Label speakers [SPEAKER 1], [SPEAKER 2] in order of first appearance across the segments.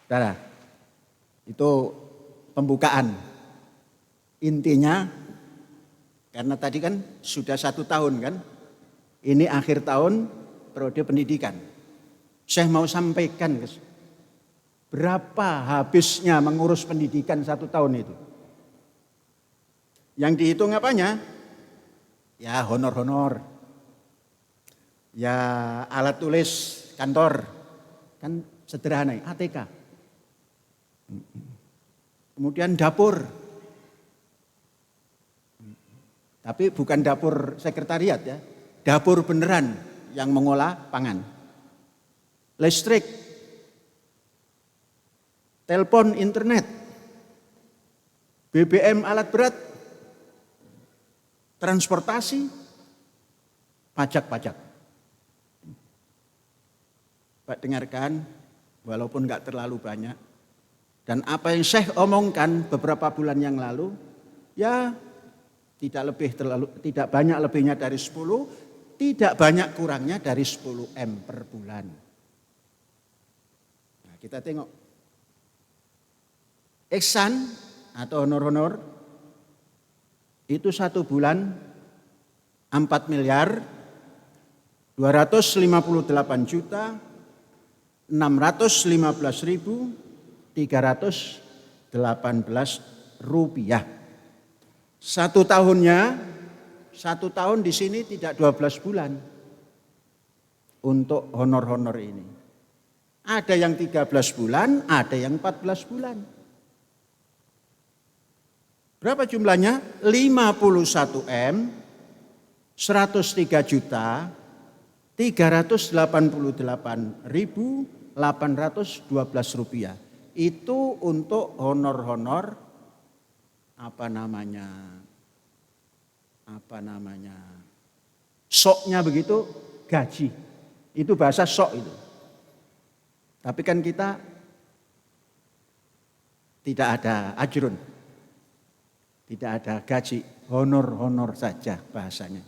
[SPEAKER 1] Saudara, itu pembukaan. Intinya, karena tadi kan sudah 1 tahun kan, ini akhir tahun periode pendidikan. Saya mau sampaikan berapa habisnya mengurus pendidikan 1 tahun itu. Yang dihitung apanya? Ya honor-honor, ya alat tulis kantor, kan sederhana, ATK. Kemudian dapur, tapi bukan dapur sekretariat ya, dapur beneran yang mengolah pangan. Listrik, telepon, internet, BBM alat berat, transportasi, pajak-pajak. Pak dengarkan, walaupun enggak terlalu banyak. Dan apa yang Syekh omongkan beberapa bulan yang lalu, ya tidak banyak lebihnya dari 10, tidak banyak kurangnya dari 10 M per bulan. Nah, kita tengok. Ihsan atau honor-honor itu 1 bulan 4 miliar 258 juta 615.318 rupiah. 1 tahunnya, 1 tahun di sini tidak 12 bulan untuk honor-honor ini. Ada yang 13 bulan, ada yang 14 bulan. Berapa jumlahnya? 51 M, 103 juta 388.812 rupiah. Itu untuk honor-honor apa namanya soknya begitu, gaji. Itu bahasa sok itu. Tapi kan kita tidak ada ajrun, tidak ada gaji, honor-honor saja bahasanya.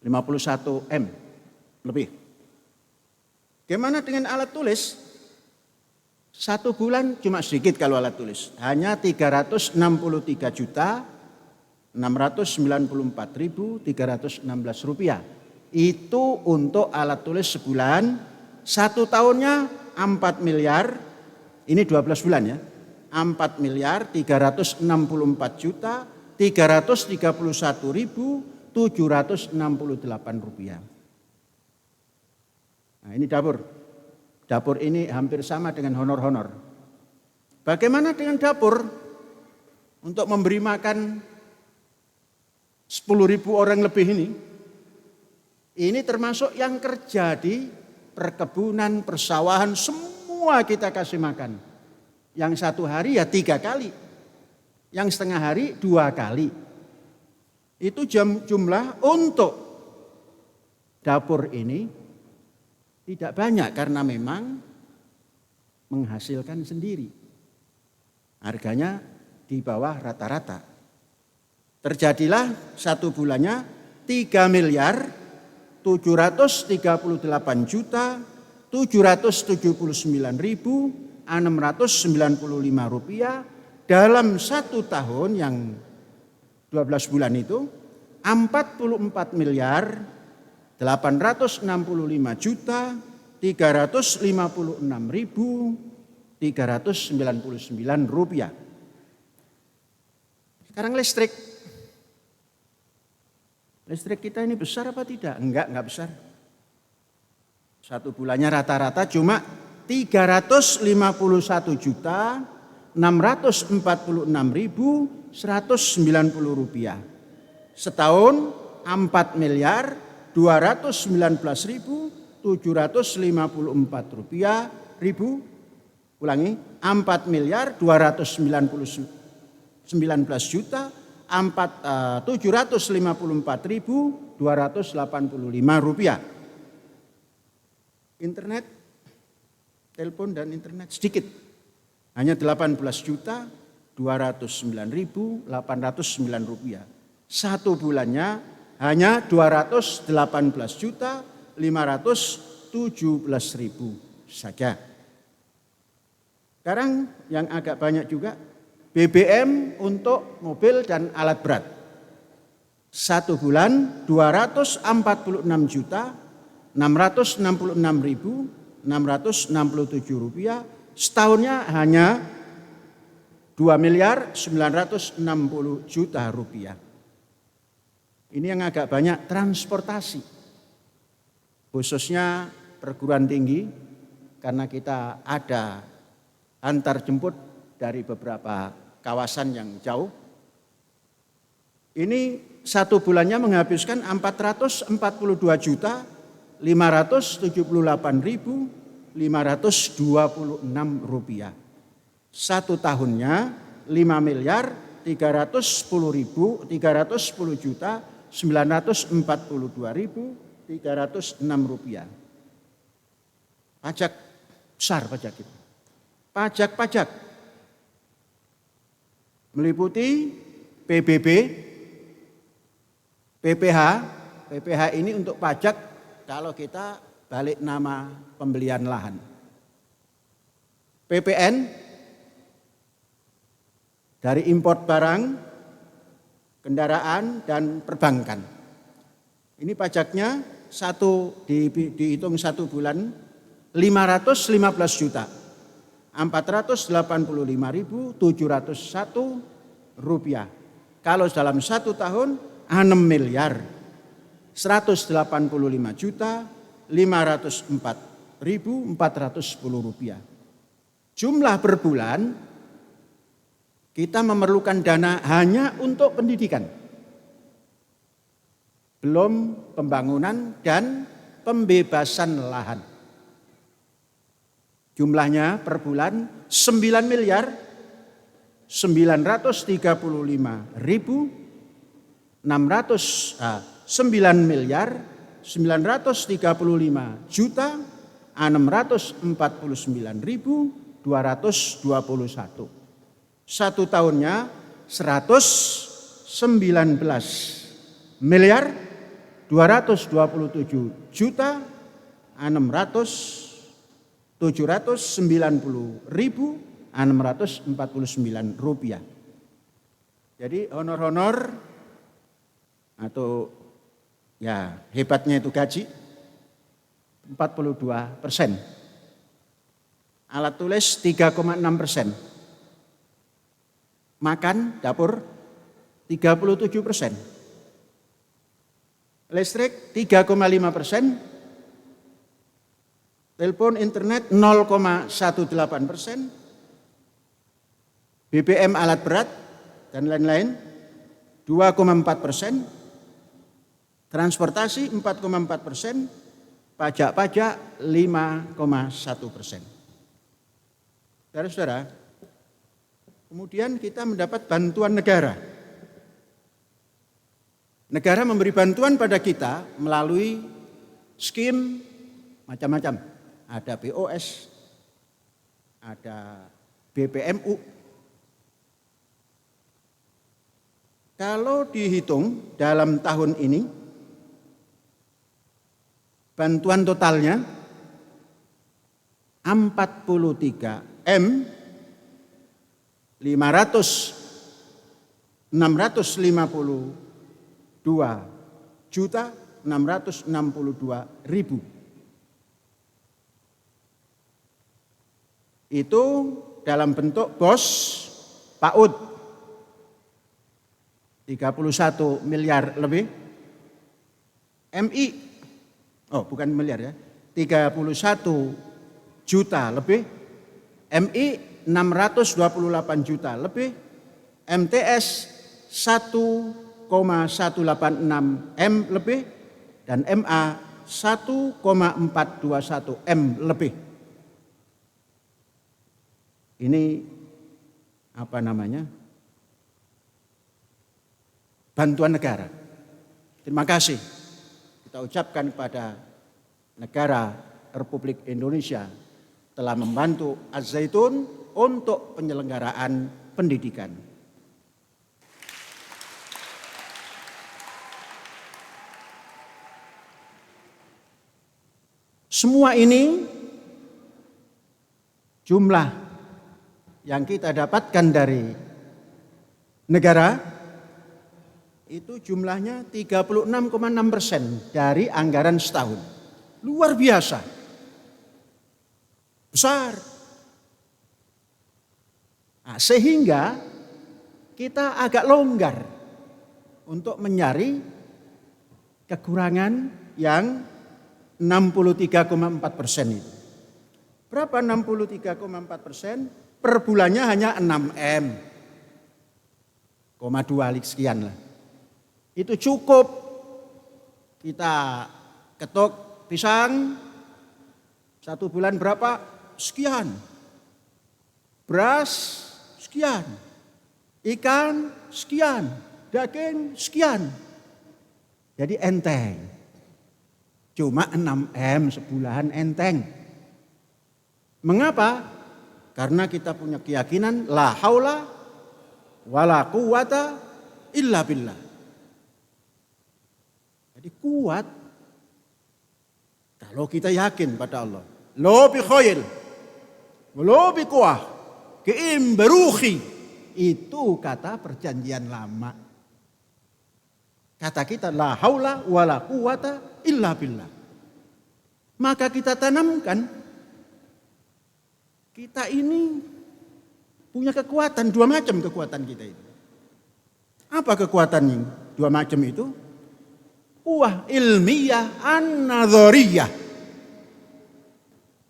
[SPEAKER 1] 51 M lebih. Gimana dengan alat tulis? 1 bulan cuma sedikit kalau alat tulis. Hanya 363 juta 694.316 rupiah. Itu untuk alat tulis sebulan. 1 tahunnya 4 miliar. Ini 12 bulan ya. 4 miliar 364 juta 331.768 rupiah. Nah, ini dapur. Dapur ini hampir sama dengan honor-honor. Bagaimana dengan dapur? Untuk memberi makan 10.000 orang lebih ini. Ini termasuk yang kerja di perkebunan, persawahan, semua kita kasih makan. Yang 1 hari ya 3 kali. Yang setengah hari 2 kali. Itu jumlah untuk dapur ini tidak banyak karena memang menghasilkan sendiri. Harganya di bawah rata-rata. Terjadilah 1 bulannya 3 miliar 738 juta 779.695 rupiah dalam 1 tahun yang 12 bulan itu 44 miliar 865 juta 356.399 rupiah. Sekarang listrik. Listrik kita ini besar apa tidak? Enggak besar. 1 bulannya rata-rata cuma 351 juta 646.190 rupiah. Setahun 4 miliar 219.754 rupiah ribu. Ulangi, 4 miliar 219 juta 754.285 rupiah. Internet, telepon dan internet sedikit. Hanya 18 juta 209.809 rupiah. 1 bulannya hanya 218 juta 517.000 saja. Sekarang yang agak banyak juga BBM untuk mobil dan alat berat. 1 bulan 246.666.667 rupiah, setahunnya hanya 2.960.000.000 rupiah. Ini yang agak banyak transportasi, khususnya perguruan tinggi, karena kita ada antar jemput dari beberapa kawasan yang jauh. Ini 1 bulannya menghabiskan 442.578.526 rupiah. 1 tahunnya 5.310.942.306 rupiah. Pajak besar pajak itu. Pajak-pajak meliputi PBB, PPH. PPH ini untuk pajak kalau kita balik nama pembelian lahan. PPN dari import barang, kendaraan, dan perbankan. Ini pajaknya dihitung 1 bulan 515 juta. 485.701 rupiah. Kalau dalam 1 tahun 6.185.504.410 rupiah. Jumlah per bulan kita memerlukan dana hanya untuk pendidikan, belum pembangunan dan pembebasan lahan. Jumlahnya per bulan 9.335.649.221. 1 tahunnya 119.790.649 rupiah. Jadi honor-honor atau ya hebatnya itu gaji 42%. Alat tulis 3,6%. Makan dapur 37%. Listrik 3,5%. Telepon internet 0,18%. BBM alat berat dan lain-lain 2,4%. Transportasi 4,4%. Pajak-pajak 5,1%. Saudara-saudara, kemudian kita mendapat bantuan negara. Negara memberi bantuan pada kita melalui skim macam-macam. Ada BOS, ada BPMU. Kalau dihitung dalam tahun ini, bantuan totalnya 43 M 652.662.000. Itu dalam bentuk BOS PAUD 31 miliar lebih. MI, oh bukan miliar ya, 31 juta lebih. MI 628 juta lebih, MTS 1,186 M lebih, dan MA 1,421 M lebih. Ini apa namanya? Bantuan negara. Terima kasih kita ucapkan kepada negara Republik Indonesia telah membantu Az-Zaitun untuk penyelenggaraan pendidikan. Semua ini jumlah yang kita dapatkan dari negara itu jumlahnya 36,6% dari anggaran setahun. Luar biasa. Besar. Nah, sehingga kita agak longgar untuk mencari kekurangan yang 63,4% itu. Berapa 63,4%? Per bulannya hanya 6M. 2 sekian lah. Itu cukup kita ketuk pisang 1 bulan berapa? Sekian. Beras sekian. Ikan sekian. Daging sekian. Jadi enteng. Cuma 6M sebulan enteng. Mengapa? Karena kita punya keyakinan la haula wala quwata illa billah. Jadi kuat kalau kita yakin pada Allah. Lo bi khair, lo bi quwah, kiim beruhi. Itu kata perjanjian lama. Kata kita la haula wala quwata illa billah. Maka kita tanamkan, kita ini punya kekuatan, 2 macam kekuatan kita itu. Apa kekuatannya? 2 macam itu. Quwah ilmiyah an-nadhariyah.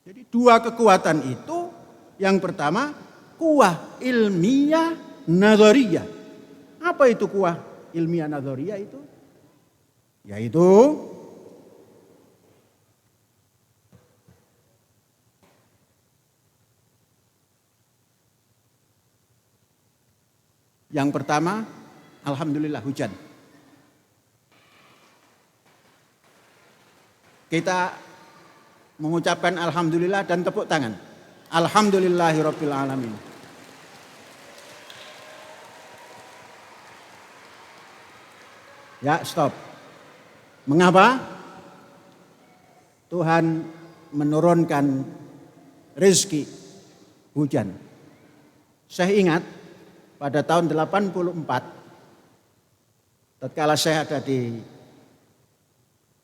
[SPEAKER 1] Jadi 2 kekuatan itu, yang pertama quwah ilmiyah nadhariyah. Apa itu quwah ilmiah nadhariyah itu? Yaitu yang pertama, alhamdulillah hujan. Kita mengucapkan alhamdulillah dan tepuk tangan. Alhamdulillahirabbil alamin. Ya, stop. Mengapa? Tuhan menurunkan rezeki hujan. Saya ingat pada tahun 84, tatkala saya ada di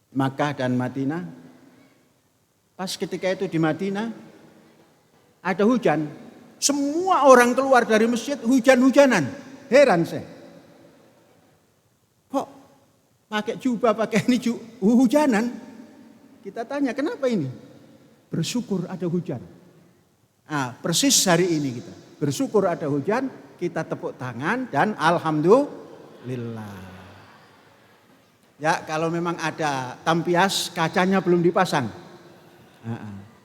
[SPEAKER 1] Makkah dan Madinah, pas ketika itu di Madinah ada hujan, semua orang keluar dari masjid hujan-hujanan. Heran saya, kok pakai jubah, pakai ini hujanan? Kita tanya kenapa ini? Bersyukur ada hujan. Persis hari ini kita bersyukur ada hujan, kita tepuk tangan dan alhamdulillah. Ya, kalau memang ada tampias kacanya belum dipasang.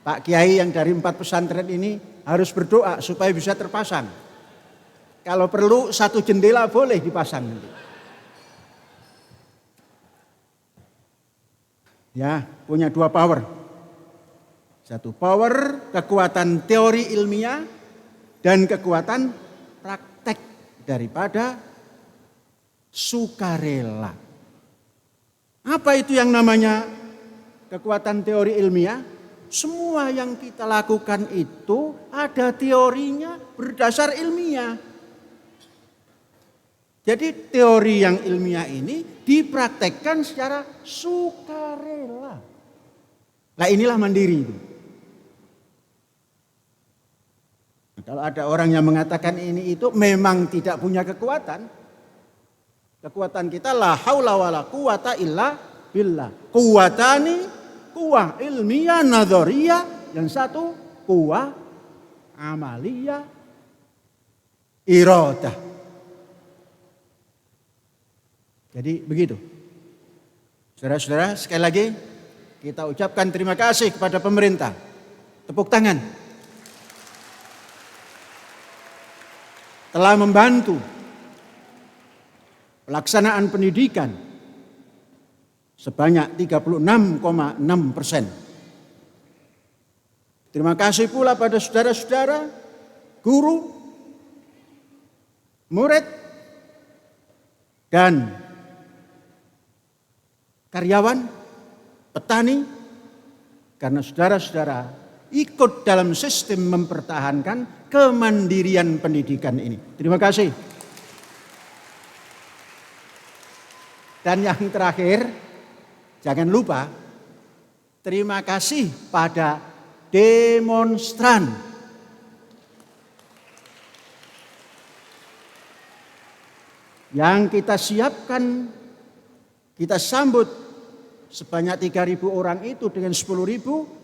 [SPEAKER 1] Pak Kiai yang dari 4 pesantren ini harus berdoa supaya bisa terpasang. Kalau perlu 1 jendela boleh dipasang nanti. Ya, punya 2 power. 1 power kekuatan teori ilmiah dan kekuatan praktek daripada sukarela. Apa itu yang namanya kekuatan teori ilmiah? Semua yang kita lakukan itu ada teorinya berdasar ilmiah. Jadi teori yang ilmiah ini dipraktekkan secara sukarela. Nah, inilah mandiri itu. Kalau ada orang yang mengatakan ini itu memang tidak punya kekuatan. Kekuatan kita la haula wala quwata illa billah. Quwatani, quwah ilmiah nadhariyah, yang satu quwah amaliyah iradah. Jadi begitu. Saudara-saudara, sekali lagi kita ucapkan terima kasih kepada pemerintah. Tepuk tangan. Telah membantu pelaksanaan pendidikan sebanyak 36,6%. Terima kasih pula pada saudara-saudara, guru, murid, dan karyawan, petani, karena saudara-saudara ikut dalam sistem mempertahankan kemandirian pendidikan ini. Terima kasih. Dan yang terakhir, jangan lupa terima kasih pada demonstran. Yang kita siapkan, kita sambut sebanyak 3.000 orang itu dengan 10.000.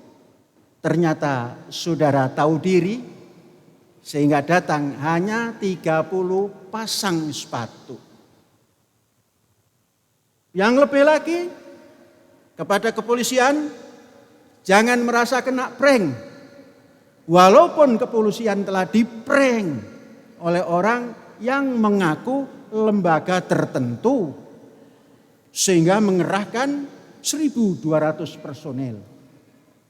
[SPEAKER 1] Ternyata saudara tahu diri sehingga datang hanya 30 pasang sepatu. Yang lebih lagi, kepada kepolisian, jangan merasa kena prank. Walaupun kepolisian telah diprank oleh orang yang mengaku lembaga tertentu, sehingga mengerahkan 1.200 personel.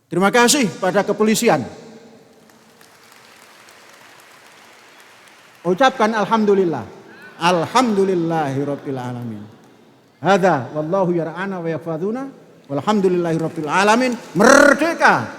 [SPEAKER 1] Terima kasih pada kepolisian. Ucapkan alhamdulillah. Alhamdulillahirabbil alamin. Hadza wallahu yar'ana wa yafaduna walhamdulillahirabbil alamin. Merdeka!